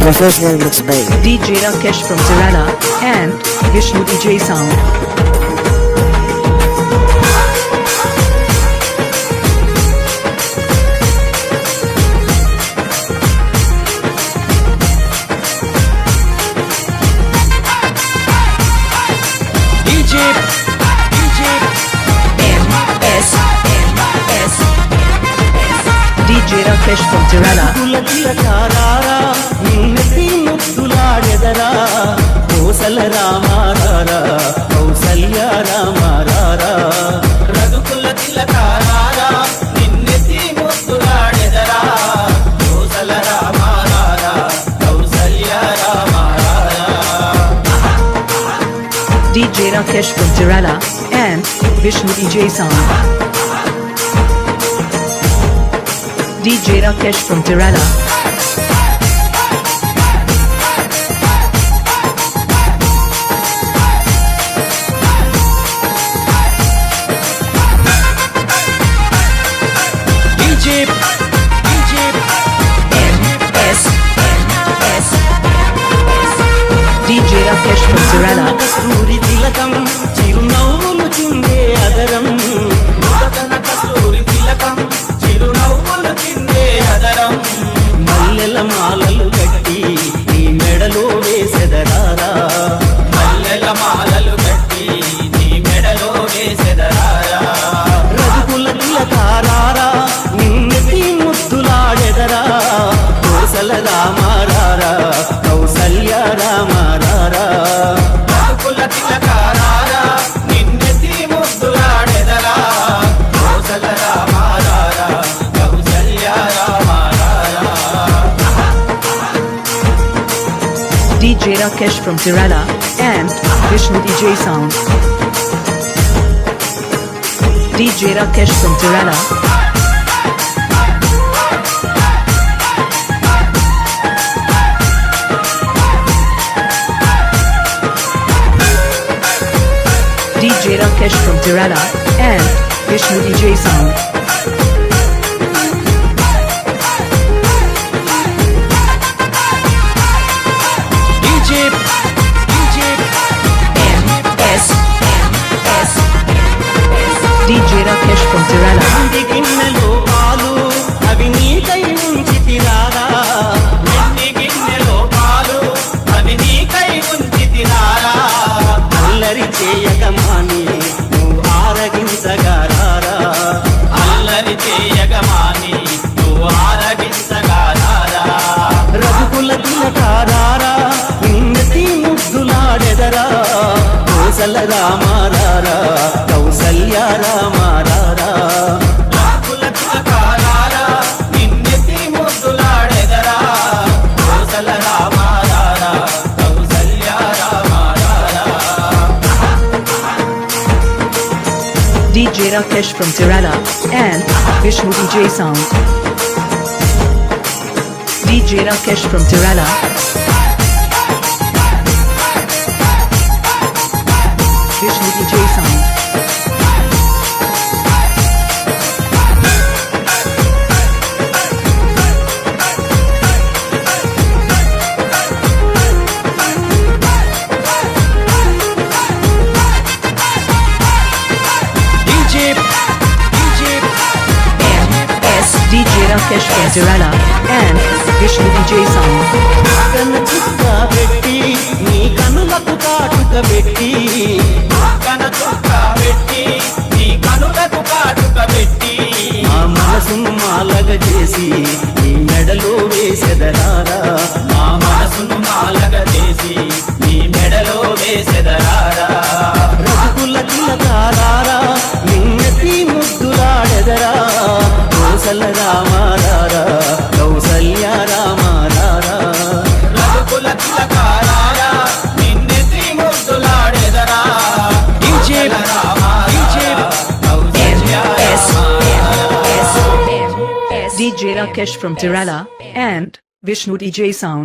Professional mix by DJ Rakesh from Tirana and Vishnu DJ Sound. DJ Rakesh from Tirana. Kosala రామారారా Kaushalya రామారారా రఘుకుల తిలకారారా నిన్నెత్తి ముద్దులాడెదరా Kosala రామారారా Kaushalya రామారారా. DJ Rakesh from Tirana and Vishnu DJ Sound. DJ Rakesh from Tirana. DJ Rakesh from Tirana. కస్తూరి తిలకం చిరునవ్వులు చిందే అదరం కస్తూరి తిలకం చిరునవ్వులు చిందే అదరం మల్లెల మాలలు కట్టి నీ మెడలో వేసెదరారా మల్లెల మాలలు కట్టి నీ మెడలో వేసెదరారా రఘుకుల తిలకారారా నిన్నెత్తి ముద్దులాడెదరా కోసల రామారారా కౌసల్య రామారారా రఘుకుల తిలకారారా నిన్నెత్తి ముద్దులాడెదరా Kosala రామారారా Kaushalya రామారారా. DJ Rakesh from Tirana and Vishnu DJ Sound. DJ Rakesh from Tirana. DJ Rakesh from Tirana and Vishnu DJ Sound. DJ Rakesh from Tirana. గిన్నెలో పాలు అవి నీకై ఉంచితిరారా వెండి గిన్నెలో పాలు అవి నీకై ఉంచితిరారా అల్లరి చేయగమాని నువ్వు ఆరగించగారారా అల్లరి చేయగమాని నువ్వు ఆరగించగారారా రఘుకుల తిలకారారా నిన్నెత్తి ముద్దులాడెదరా కోసల రామారారా కౌసల్య రామారారా రఘుకుల తిలకారారా నిన్నెత్తి ముద్దులాడెదరా Kosala రామారారా Kaushalya రామారారా. DJ Rakesh from Tirana and Vishnu DJ Sound. DJ Rakesh from Tirana. Vishnu DJ Sound. DJ Rakesh from Tirana and Vishnu DJ Sound. కన్న చుక్క పెట్టి నీ కనులకు కాటుక పెట్టి కన చుక్క పెట్టి నీ కనులకు కాటుక పెట్టి ఆ మనసును మాలగ చేసి నీ మెడలో వేసెదరారా మా మనసును మాలగ చేసి నీ మెడలో వేసెదరారా రఘుకుల తిలకారారా నిన్నెత్తి ముద్దులాడెదరా కోసల రామారారా కౌసల్య రామారారా రఘుకుల తిలకారారా నిన్నెత్తి ముద్దులాడెదరా Kosala రామారారా Kaushalya రామారారా. DJ Rakesh from Tirana and Vishnu DJ Sound.